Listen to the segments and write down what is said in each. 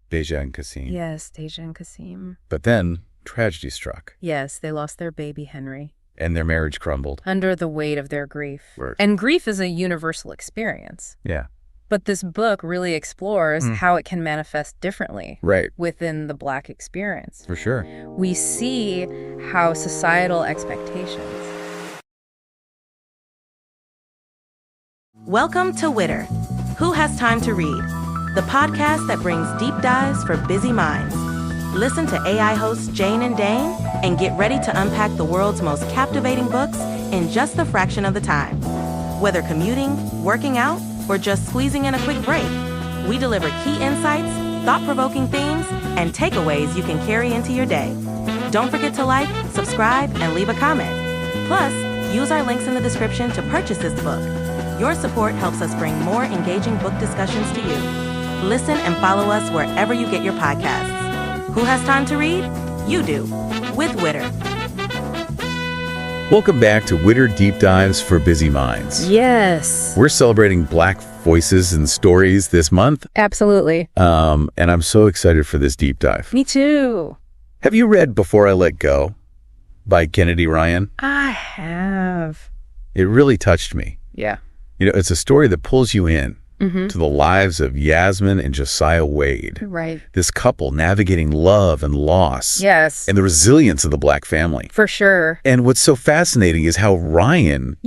Deja and Kasim. Yes, Deja and Kasim. But then tragedy struck. Yes, they lost their baby, Henry. And their marriage crumbled. Under the weight of their grief. Right. And grief is a universal experience. Yeah. But this book really explores how it can manifest differently within the Black experience. For sure. We see how societal expectations. Welcome to Witter. Who Has Time to Read? The podcast that brings deep dives for busy minds. Listen to AI hosts Jane and Dane and get ready to unpack the world's most captivating books in just a fraction of the time. Whether commuting, working out, or just squeezing in a quick break, we deliver key insights, thought-provoking themes, and takeaways you can carry into your day. Don't forget to like, subscribe, and leave a comment. Plus, use our links in the description to purchase this book. Your support helps us bring more engaging book discussions to you. Listen and follow us wherever you get your podcasts. Who has time to read? You do, with Witter. Welcome back to Witter Deep Dives for Busy Minds. Yes. We're celebrating Black voices and stories this month. Absolutely. And I'm so excited for this deep dive. Me too. Have you read Before I Let Go by Kennedy Ryan? I have. It really touched me. Yeah. You know, it's a story that pulls you in to the lives of Yasmen and Josiah Wade. Right. This couple navigating love and loss. Yes. And the resilience of the Black family. For sure. And what's so fascinating is how Ryan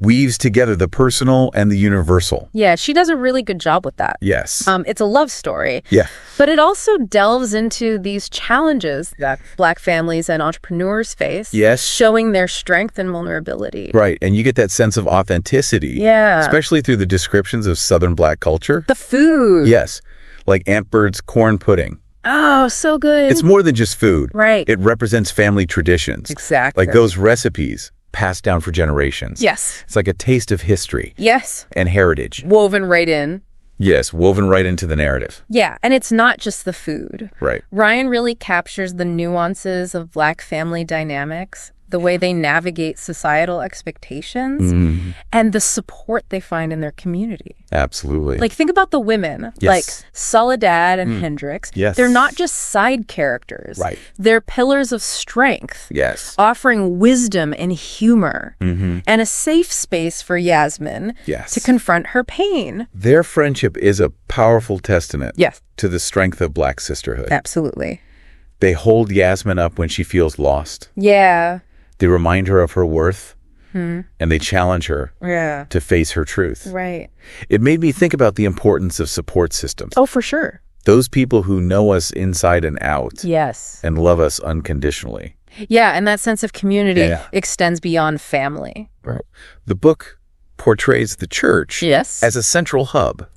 weaves together the personal and the universal. Yeah, she does a really good job with that. Yes. It's a love story. Yeah. But it also delves into these challenges that Black families and entrepreneurs face. Yes. Showing their strength and vulnerability. Right. And you get that sense of authenticity. Yeah. Especially through the descriptions of Southern Black culture. The food. Yes. Like Aunt Bird's corn pudding. Oh, so good. It's more than just food. Right. It represents family traditions. Exactly. Like those recipes passed down for generations. Yes. It's like a taste of history. Yes. And heritage. Woven right in. Yes, woven right into the narrative. Yeah, and it's not just the food. Right. Ryan really captures the nuances of Black family dynamics, the way they navigate societal expectations, and the support they find in their community. Absolutely. Like, think about the women, like Soledad and Hendrix. Yes. They're not just side characters. Right. They're pillars of strength. Yes. Offering wisdom and humor and a safe space for Yasmen to confront her pain. Their friendship is a powerful testament to the strength of Black sisterhood. Absolutely. They hold Yasmen up when she feels lost. Yeah. They remind her of her worth, and they challenge her to face her truth. Right. It made me think about the importance of support systems. Oh, for sure. Those people who know us inside and out. Yes. And love us unconditionally. Yeah, and that sense of community extends beyond family. Right. The book portrays the church as a central hub,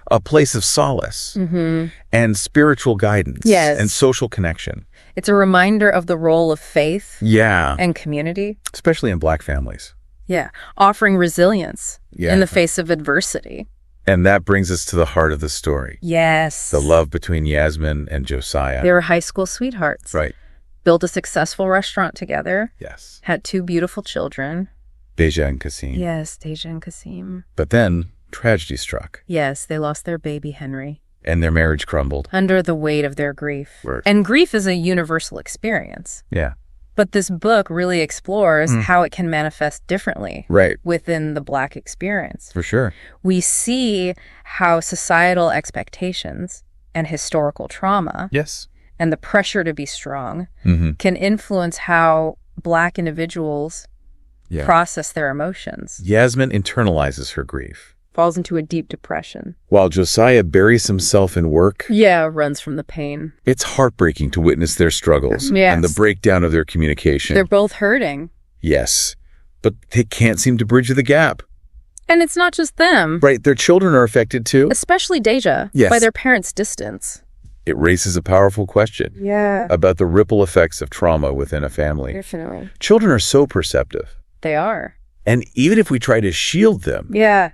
a place of solace and spiritual guidance and social connection. It's a reminder of the role of faith and community. Especially in Black families. Yeah, offering resilience in the face of adversity. And that brings us to the heart of the story. Yes. The love between Yasmen and Josiah. They were high school sweethearts. Right. Built a successful restaurant together. Yes. Had 2 beautiful children. Deja and Kasim. Yes, Deja and Kasim. But then tragedy struck. Yes, they lost their baby, Henry. And their marriage crumbled. Under the weight of their grief. Right. And grief is a universal experience. Yeah. But this book really explores how it can manifest differently within the Black experience. For sure. We see how societal expectations and historical trauma and the pressure to be strong can influence how Black individuals process their emotions. Yasmen internalizes her grief. Falls into a deep depression. While Josiah buries himself in work. Yeah, runs from the pain. It's heartbreaking to witness their struggles and the breakdown of their communication. They're both hurting. Yes, but they can't seem to bridge the gap. And it's not just them. Right, their children are affected too. Especially Deja, by their parents' distance. It raises a powerful question about the ripple effects of trauma within a family. Definitely. Children are so perceptive. They are. And even if we try to shield them,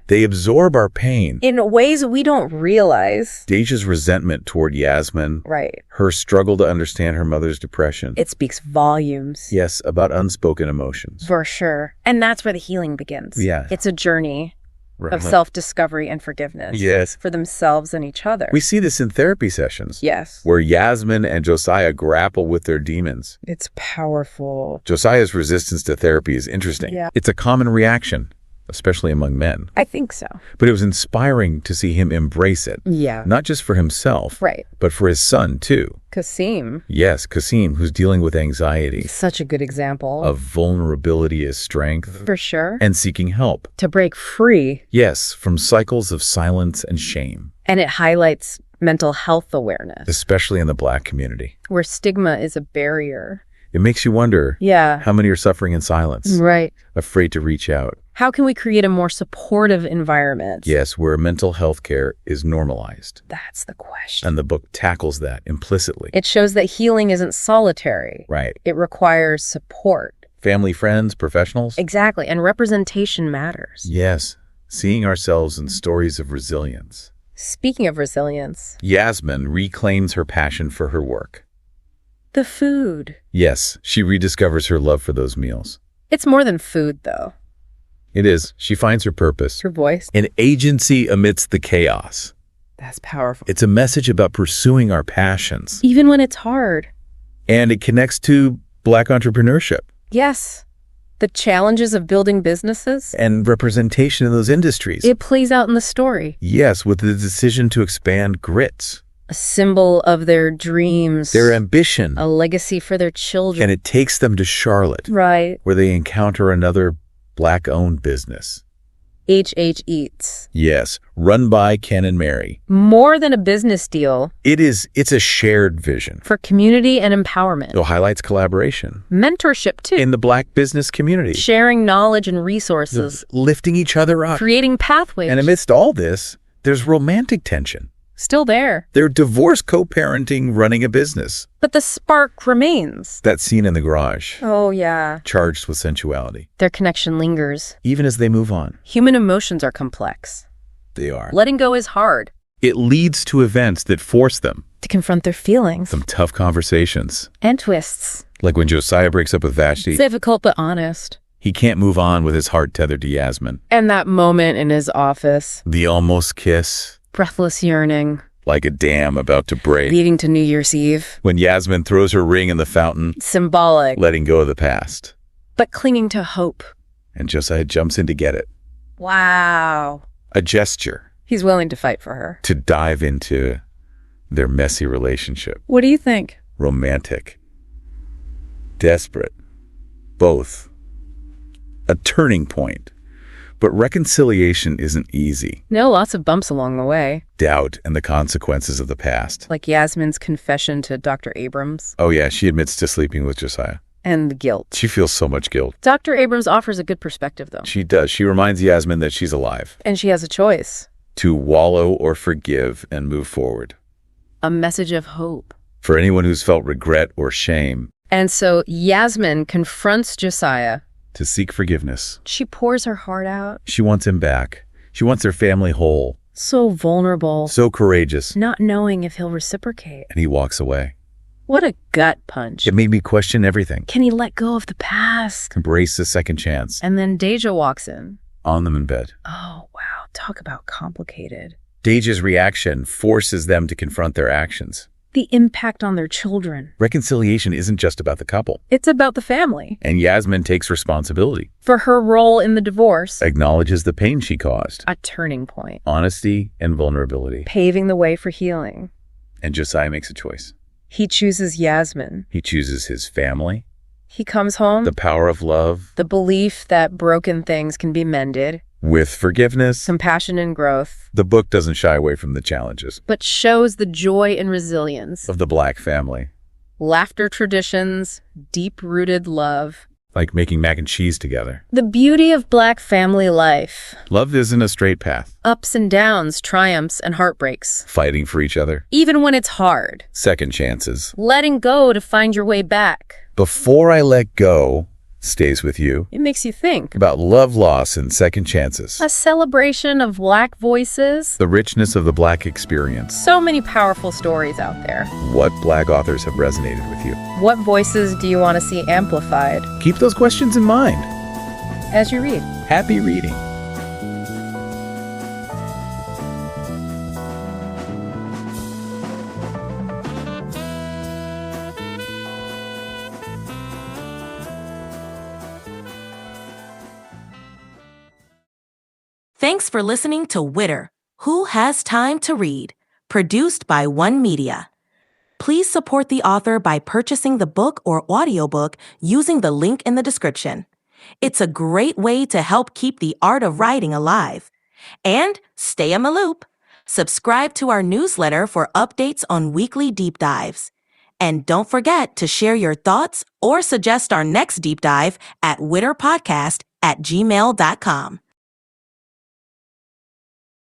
they absorb our pain. In ways we don't realize. Deja's resentment toward Yasmen. Her struggle to understand her mother's depression. It speaks volumes. Yes, about unspoken emotions. For sure. And that's where the healing begins. Yeah. It's a journey of self-discovery and forgiveness. Yes. For themselves and each other. We see this in therapy sessions. Yes. Where Yasmen and Josiah grapple with their demons. It's powerful. Josiah's resistance to therapy is interesting. Yeah. It's a common reaction, especially among men. I think so. But it was inspiring to see him embrace it. Yeah. Not just for himself. Right. But for his son, too. Kasim. Yes, Kasim, who's dealing with anxiety. Such a good example. Of vulnerability as strength. For sure. And seeking help. To break free. Yes, from cycles of silence and shame. And it highlights mental health awareness. Especially in the Black community. Where stigma is a barrier. It makes you wonder how many are suffering in silence. Right. Afraid to reach out. How can we create a more supportive environment? Yes, where mental health care is normalized. That's the question. And the book tackles that implicitly. It shows that healing isn't solitary. Right. It requires support. Family, friends, professionals. Exactly. And representation matters. Yes. Seeing ourselves in stories of resilience. Speaking of resilience. Yasmen reclaims her passion for her work. The food. Yes, she rediscovers her love for those meals. It's more than food, though. It is. She finds her purpose. Her voice. An agency amidst the chaos. That's powerful. It's a message about pursuing our passions. Even when it's hard. And it connects to Black entrepreneurship. Yes. The challenges of building businesses. And representation in those industries. It plays out in the story. Yes, with the decision to expand grits. A symbol of their dreams. Their ambition. A legacy for their children. And it takes them to Charlotte. Right. Where they encounter another Black-owned business. H.H. Eats. Yes, run by Ken and Mary. More than a business deal. It's a shared vision. For community and empowerment. It highlights collaboration. Mentorship, too. In the Black business community. Sharing knowledge and resources. Lifting each other up. Creating pathways. And amidst all this, there's romantic tension. Still there. They're divorced co-parenting, running a business. But the spark remains. That scene in the garage. Oh, yeah. Charged with sensuality. Their connection lingers. Even as they move on. Human emotions are complex. They are. Letting go is hard. It leads to events that force them. To confront their feelings. Some tough conversations. And twists. Like when Josiah breaks up with Vashti. Difficult but honest. He can't move on with his heart tethered to Yasmen. And that moment in his office. The almost kiss. Breathless yearning. Like a dam about to break. Leading to New Year's Eve. When Yasmen throws her ring in the fountain. Symbolic. Letting go of the past. But clinging to hope. And Josiah jumps in to get it. Wow. A gesture. He's willing to fight for her. To dive into their messy relationship. What do you think? Romantic. Desperate. Both. A turning point. But reconciliation isn't easy. No, lots of bumps along the way. Doubt and the consequences of the past. Like Yasmen's confession to Dr. Abrams. Oh yeah, she admits to sleeping with Josiah. And the guilt. She feels so much guilt. Dr. Abrams offers a good perspective, though. She does. She reminds Yasmen that she's alive. And she has a choice. To wallow or forgive and move forward. A message of hope. For anyone who's felt regret or shame. And so Yasmen confronts Josiah. To seek forgiveness. She pours her heart out. She wants him back. She wants their family whole. So vulnerable. So courageous. Not knowing if he'll reciprocate. And he walks away. What a gut punch. It made me question everything. Can he let go of the past? Embrace the second chance. And then Deja walks in. On them in bed. Oh, wow. Talk about complicated. Deja's reaction forces them to confront their actions. The impact on their children. Reconciliation isn't just about the couple. It's about the family. And Yasmen takes responsibility. For her role in the divorce. Acknowledges the pain she caused. A turning point. Honesty and vulnerability. Paving the way for healing. And Josiah makes a choice. He chooses Yasmen. He chooses his family. He comes home. The power of love. The belief that broken things can be mended. With forgiveness. Compassion and growth. The book doesn't shy away from the challenges. But shows the joy and resilience. Of the Black family. Laughter traditions. Deep-rooted love. Like making mac and cheese together. The beauty of Black family life. Love isn't a straight path. Ups and downs, triumphs and heartbreaks. Fighting for each other. Even when it's hard. Second chances. Letting go to find your way back. Before I let go stays with you. It makes you think. About love loss and second chances. A celebration of Black voices. The richness of the Black experience. So many powerful stories out there. What Black authors have resonated with you? What voices do you want to see amplified? Keep those questions in mind. As you read. Happy reading. Thanks for listening to Witter, Who Has Time to Read, produced by One Media. Please support the author by purchasing the book or audiobook using the link in the description. It's a great way to help keep the art of writing alive. And stay in the loop. Subscribe to our newsletter for updates on weekly deep dives. And don't forget to share your thoughts or suggest our next deep dive at witterpodcast@gmail.com.